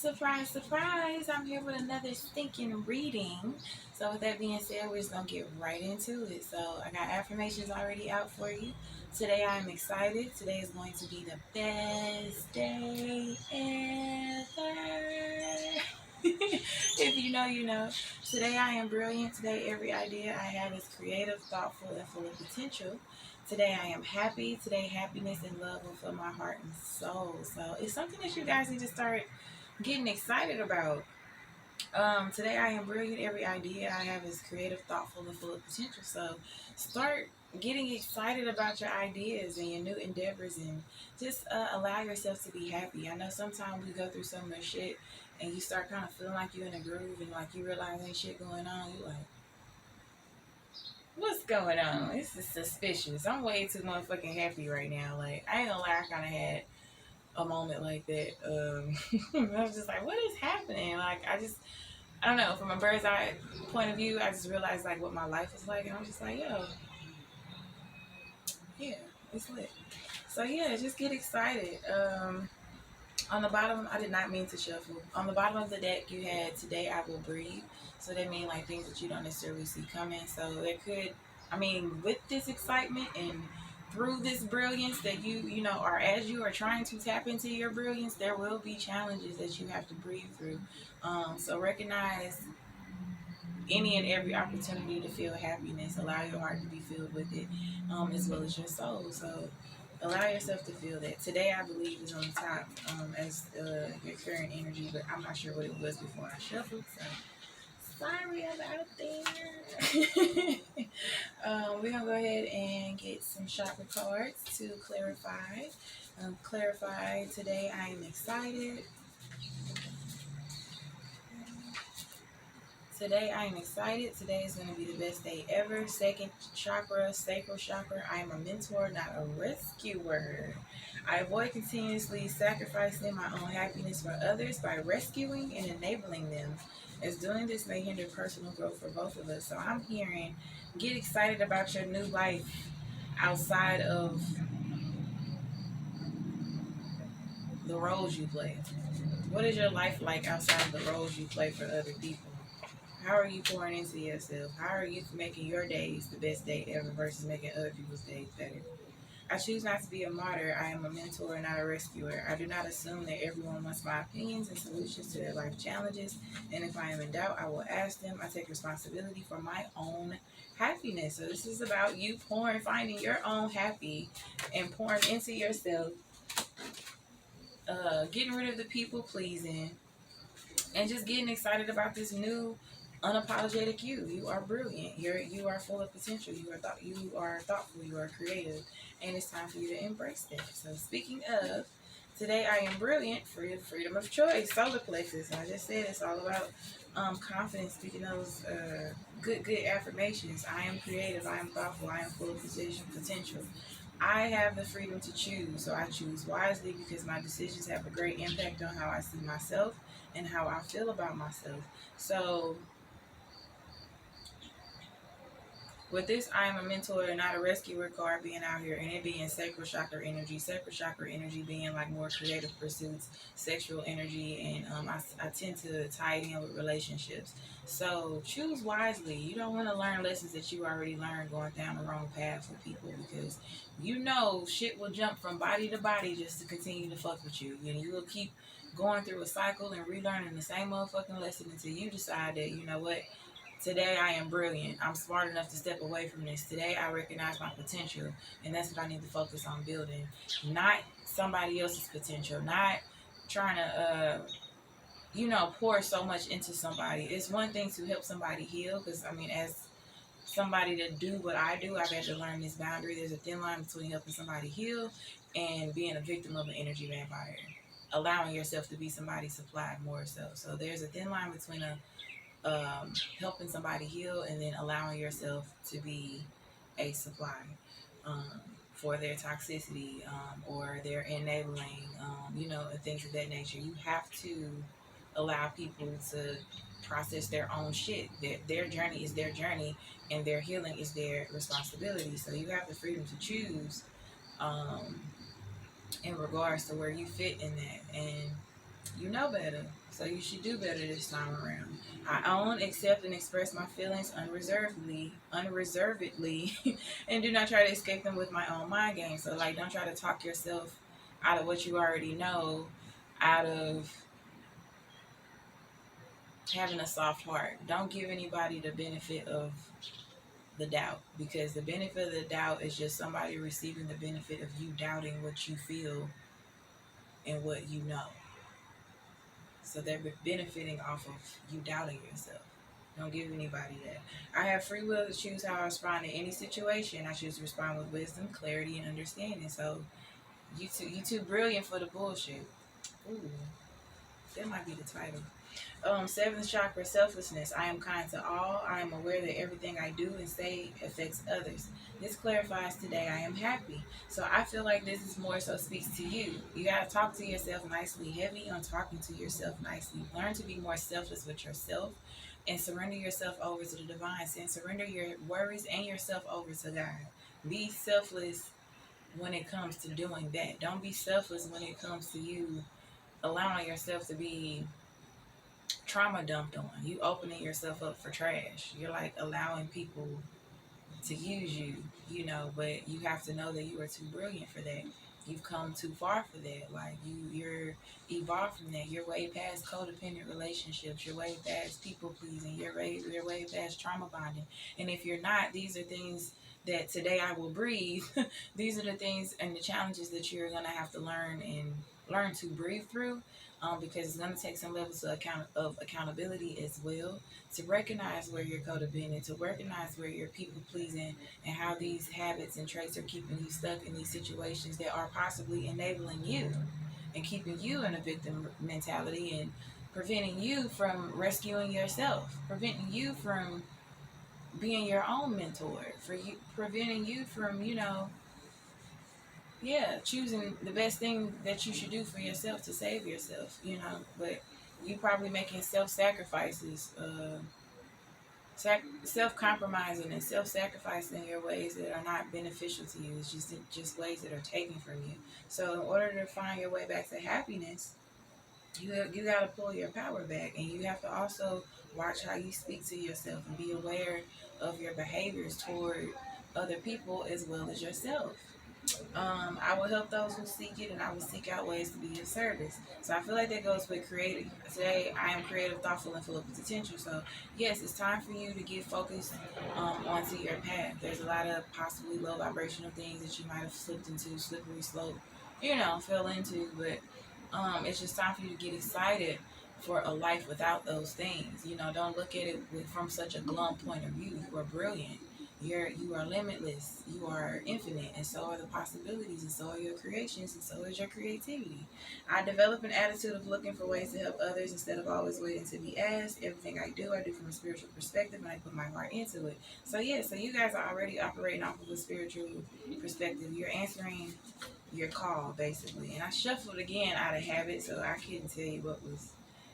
Surprise, surprise, I'm here with another stinking reading. So with that being said, we're just going to get right into it. So I got affirmations already out for you. Today I'm excited. Today is going to be the best day ever. If you know, you know. Today I am brilliant. Today every idea I have is creative, thoughtful, and full of potential. Today I am happy. Today happiness and love will fill my heart and soul. So it's something that you guys need to start getting excited about. Today I am brilliant. Every idea I have is creative, thoughtful, and full of potential. So start getting excited about your ideas and your new endeavors, and just allow yourself to be happy. I know sometimes we go through so much shit and you start kind of feeling like you're in a groove and like you realize ain't shit going on. You like, what's going on? This is suspicious. I'm way too motherfucking happy right now. Like, I ain't gonna lie, I kind of had a moment like that. I was just like, what is happening? Like, I don't know, from a bird's eye point of view, I just realized like what my life is like, and I'm just like, yo, yeah, it's lit. So yeah, just get excited. On the bottom, I did not mean to shuffle. On the bottom of the deck, you had today I will breathe. So that means like things that you don't necessarily see coming. So there could, I mean, with this excitement and through this brilliance that you know, or as you are trying to tap into your brilliance, there will be challenges that you have to breathe through. So recognize any and every opportunity to feel happiness. Allow your heart to be filled with it, as well as your soul. So allow yourself to feel that. Today, I believe, is on the top as your current energy, but I'm not sure what it was before I shuffled. So sorry about that. We're going to go ahead and get some chakra cards to clarify. Clarify today, I am excited. Today I am excited. Today is going to be the best day ever. Second chakra, sacral chakra. I am a mentor, not a rescuer. I avoid continuously sacrificing my own happiness for others by rescuing and enabling them, as doing this may hinder personal growth for both of us. So I'm hearing, get excited about your new life outside of the roles you play. What is your life like outside of the roles you play for other people? How are you pouring into yourself? How are you making your days the best day ever versus making other people's days better? I choose not to be a martyr. I am a mentor, not a rescuer. I do not assume that everyone wants my opinions and solutions to their life challenges. And if I am in doubt, I will ask them. I take responsibility for my own happiness. So this is about you finding your own happy and pouring into yourself, getting rid of the people pleasing, and just getting excited about this new unapologetic you. You are brilliant. You are full of potential. You are thoughtful. You are creative, and it's time for you to embrace that. So speaking of, today I am brilliant. Freedom of choice. Solar plexus. And I just said it's all about confidence. Speaking those good affirmations. I am creative. I am thoughtful. I am full of potential. I have the freedom to choose, so I choose wisely because my decisions have a great impact on how I see myself and how I feel about myself. So with this, I am a mentor and not a rescuer card being out here, and it being sacral chakra energy being like more creative pursuits, sexual energy, and I tend to tie it in with relationships. So choose wisely. You don't want to learn lessons that you already learned going down the wrong path with people, because you know shit will jump from body to body just to continue to fuck with you, and you will keep going through a cycle and relearning the same motherfucking lesson until you decide that, you know what, today I am brilliant. I'm smart enough to step away from this. Today I recognize my potential, and that's what I need to focus on building. Not somebody else's potential. Not trying to, pour so much into somebody. It's one thing to help somebody heal, because, I mean, as somebody to do what I do, I've had to learn this boundary. There's a thin line between helping somebody heal and being a victim of an energy vampire. Allowing yourself to be somebody's supply more so. So there's a thin line between helping somebody heal and then allowing yourself to be a supply for their toxicity or their enabling, and things of that nature. You have to allow people to process their own shit. Their journey is their journey, and their healing is their responsibility. So you have the freedom to choose in regards to where you fit in that. And You know better, so you should do better this time around. I own, accept, and express my feelings unreservedly, and do not try to escape them with my own mind game. So, like, don't try to talk yourself out of what you already know, out of having a soft heart. Don't give anybody the benefit of the doubt, because the benefit of the doubt is just somebody receiving the benefit of you doubting what you feel and what you know. So they're benefiting off of you doubting yourself. Don't give anybody that. I have free will to choose how I respond to any situation. I choose to respond with wisdom, clarity, and understanding. So you too brilliant for the bullshit. Ooh, that might be the title. Seventh chakra, selflessness. I am kind to all. I am aware that everything I do and say affects others. This clarifies today I am happy. So I feel like this is more so speaks to you. You got to talk to yourself nicely. Heavy on talking to yourself nicely. Learn to be more selfless with yourself and surrender yourself over to the divine. And surrender your worries and yourself over to God. Be selfless when it comes to doing that. Don't be selfless when it comes to you allowing yourself to be trauma dumped on. You opening yourself up for trash. You're like allowing people to use you, but you have to know that you are too brilliant for that. You've come too far for that. Like you're evolved from that. You're way past codependent relationships. You're way past people pleasing. You're way past trauma bonding. And if you're not, these are things that today I will breathe. These are the things and the challenges that you're gonna have to learn to breathe through. Because it's going to take some levels of accountability as well, to recognize where you're codependent, to recognize where you're people pleasing, and how these habits and traits are keeping you stuck in these situations that are possibly enabling you and keeping you in a victim mentality and preventing you from rescuing yourself, preventing you from being your own mentor, preventing you from, choosing the best thing that you should do for yourself to save yourself, but you probably making self-sacrifices, self-compromising and self-sacrificing your ways that are not beneficial to you. It's just ways that are taken from you. So in order to find your way back to happiness, you got to pull your power back, and you have to also watch how you speak to yourself and be aware of your behaviors toward other people as well as yourself. I will help those who seek it, and I will seek out ways to be of service. So I feel like that goes with creative. Today, I am creative, thoughtful, and full of potential. So yes, it's time for you to get focused onto your path. There's a lot of possibly low vibrational things that you might have slipped into, slippery slope, fell into. But it's just time for you to get excited for a life without those things. Don't look at it from such a glum point of view. You are brilliant. You are limitless. You are infinite, and so are the possibilities, and so are your creations, and so is your creativity. I develop an attitude of looking for ways to help others instead of always waiting to be asked. Everything I do from a spiritual perspective, and I put my heart into it. So you guys are already operating off of a spiritual perspective. You're answering your call, basically. And I shuffled again out of habit, so I couldn't tell you what was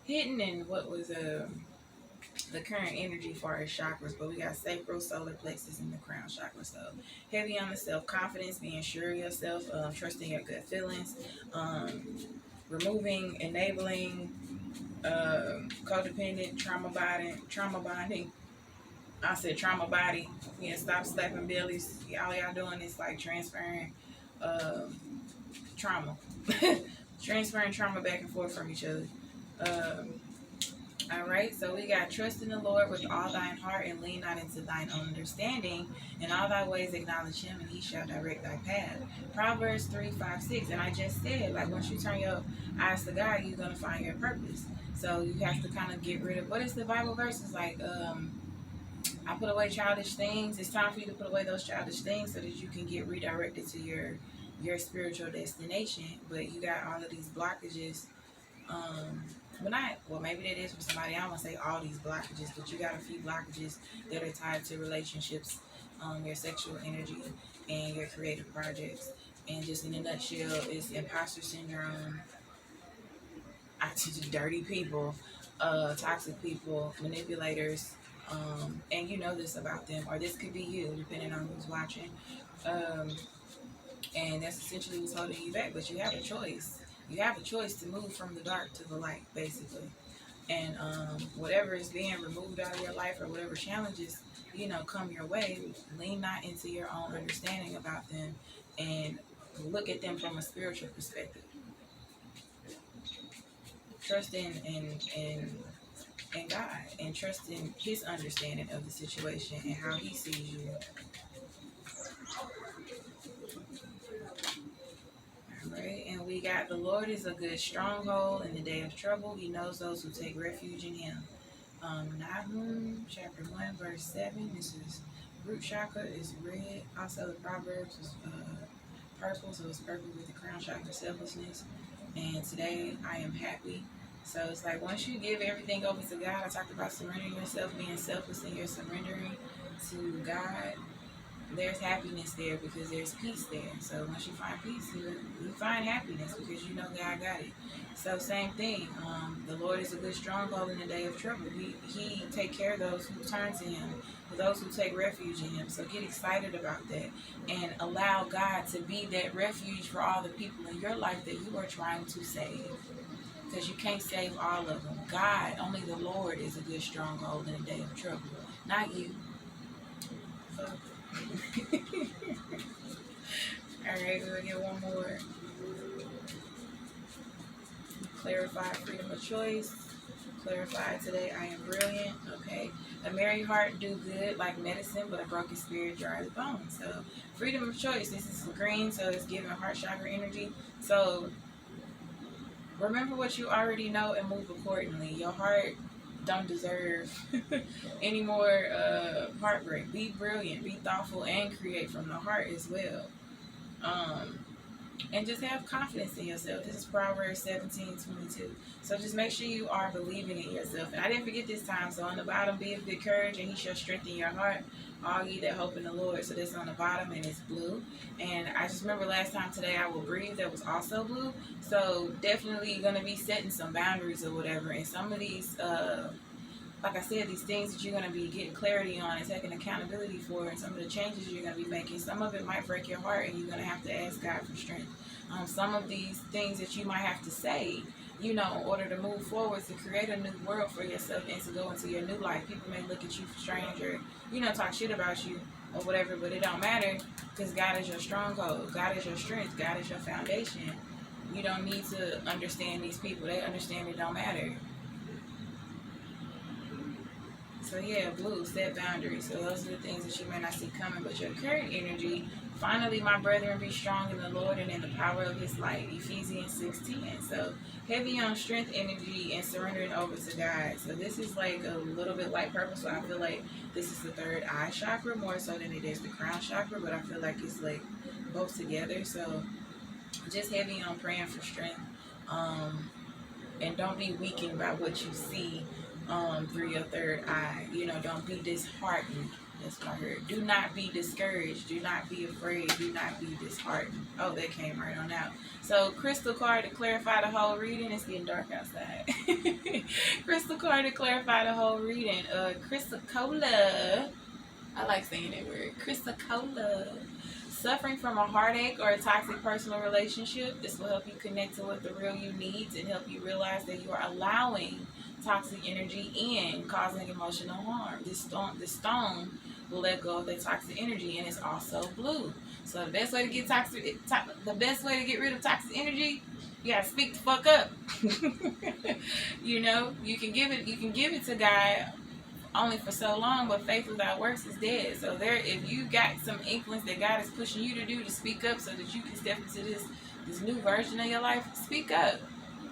hidden and what was the current energy for our chakras. But we got sacral, solar plexus, and the crown chakra. So heavy on the self-confidence, being sure of yourself, trusting your gut feelings, removing, enabling, codependent, trauma bonding. I said trauma body. Yeah, stop slapping bellies. All y'all doing is like transferring trauma. Transferring trauma back and forth from each other. All right, so we got trust in the Lord with all thine heart and lean not into thine own understanding. In all thy ways acknowledge him, and he shall direct thy path. Proverbs 3:5-6. And I just said, like, once you turn your eyes to God, you're going to find your purpose. So you have to kind of get rid of, what is the Bible verse? It's like, I put away childish things. It's time for you to put away those childish things so that you can get redirected to your spiritual destination. But you got all of these blockages. Maybe that is for somebody. I don't want to say all these blockages, but you got a few blockages that are tied to relationships, your sexual energy, and your creative projects. And just in a nutshell, it's imposter syndrome, dirty people, toxic people, manipulators, and you know this about them, or this could be you, depending on who's watching. And that's essentially what's holding you back, but you have a choice. You have a choice to move from the dark to the light, basically. And whatever is being removed out of your life, or whatever challenges, come your way, lean not into your own understanding about them, and look at them from a spiritual perspective. Trust in God, and trust in His understanding of the situation and how He sees you. Right, and we got the Lord is a good stronghold in the day of trouble. He knows those who take refuge in Him. Nahum chapter 1 verse 7. This is root chakra is red. Also the Proverbs is purple, so it's purple with the crown chakra selflessness. And today I am happy. So it's like once you give everything over to God, I talked about surrendering yourself, being selfless, and you're surrendering to God. There's happiness there because there's peace there. So once you find peace, you find happiness because you know God got it. So same thing. The Lord is a good stronghold in the day of trouble. He take care of those who turn to Him, for those who take refuge in Him. So get excited about that and allow God to be that refuge for all the people in your life that you are trying to save. Because you can't save all of them. God, only the Lord is a good stronghold in the day of trouble, not you. So, alright, we'll get one more. Clarify freedom of choice. Clarify today, I am brilliant. Okay. A merry heart do good like medicine, but a broken spirit dries bones. So freedom of choice. This is green, so it's giving heart chakra energy. So remember what you already know and move accordingly. Your heart don't deserve any more heartbreak. Be brilliant, be thoughtful, and create from the heart as well. And just have confidence in yourself. This is Proverbs 17:22. So just make sure you are believing in yourself. And I didn't forget this time. So on the bottom, be of good courage, and He shall strengthen your heart, all ye that hope in the Lord. So this on the bottom, and it's blue. And I just remember last time today, I will breathe. That was also blue. So definitely going to be setting some boundaries or whatever. And some of these, like I said, these things that you're going to be getting clarity on and taking accountability for, and some of the changes you're going to be making, some of it might break your heart, and you're going to have to ask God for strength. Some of these things that you might have to say, in order to move forward, to create a new world for yourself and to go into your new life. People may look at you strange or, talk shit about you or whatever, but it don't matter because God is your stronghold. God is your strength. God is your foundation. You don't need to understand these people. They understand it don't matter. So yeah, blue, set boundaries. So those are the things that you may not see coming, but your current energy, finally, my brethren, be strong in the Lord and in the power of His light. Ephesians 6:10. So heavy on strength energy and surrendering over to God. So this is like a little bit light purple. So I feel like this is the third eye chakra more so than it is the crown chakra, but I feel like it's like both together. So just heavy on praying for strength. And don't be weakened by what you see through your third eye. Don't be disheartened. That's what I heard. Do not be discouraged. Do not be afraid. Do not be disheartened. Oh, that came right on out. So, crystal card to clarify the whole reading. It's getting dark outside. Crystal card to clarify the whole reading. Crystal Cola. I like saying that word. Crystal Cola. Suffering from a heartache or a toxic personal relationship. This will help you connect to what the real you needs and help you realize that you are allowing toxic energy in, causing emotional harm. This stone will let go of that toxic energy, and it's also blue. So the best way to get rid of toxic energy, you gotta speak the fuck up. You can give it to God only for so long, but faith without works is dead. So if you got some inklings that God is pushing you to do, to speak up so that you can step into this new version of your life, speak up.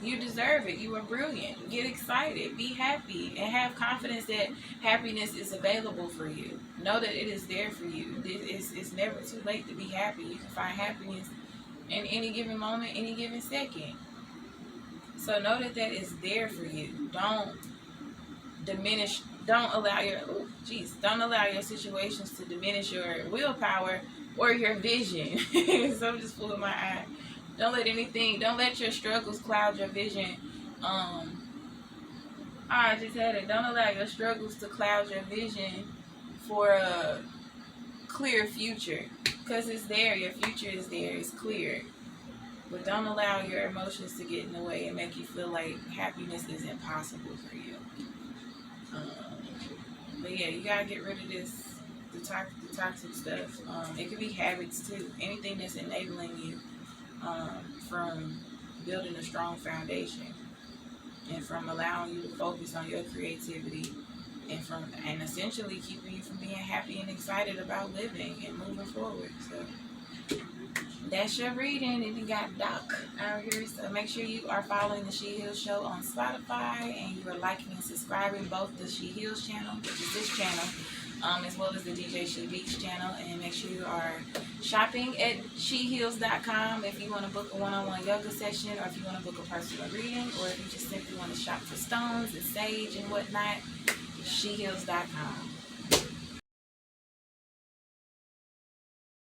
You deserve it. You are brilliant. Get excited. Be happy. And have confidence that happiness is available for you. Know that it is there for you. It's never too late to be happy. You can find happiness in any given moment, any given second. So know that is there for you. Don't allow your situations to diminish your willpower or your vision. So I'm just pulling my eye. Don't let your struggles cloud your vision. I just had it. Don't allow your struggles to cloud your vision for a clear future. Because it's there. Your future is there. It's clear. But don't allow your emotions to get in the way and make you feel like happiness is impossible for you. But yeah, you gotta get rid of the toxic stuff. It could be habits too. Anything that's enabling you from building a strong foundation and from allowing you to focus on your creativity and essentially keeping you from being happy and excited about living and moving forward. So that's your reading. And you got Doc out here. So make sure you are following the She Healz Show on Spotify, and you are liking and subscribing both the She Healz channel, which is this channel, as well as the DJshe-BEATz channel. And make sure you are shopping at shehealz.com if you want to book a one-on-one yoga session, or if you want to book a personal reading, or if you just simply want to shop for stones and sage and whatnot. shehealz.com.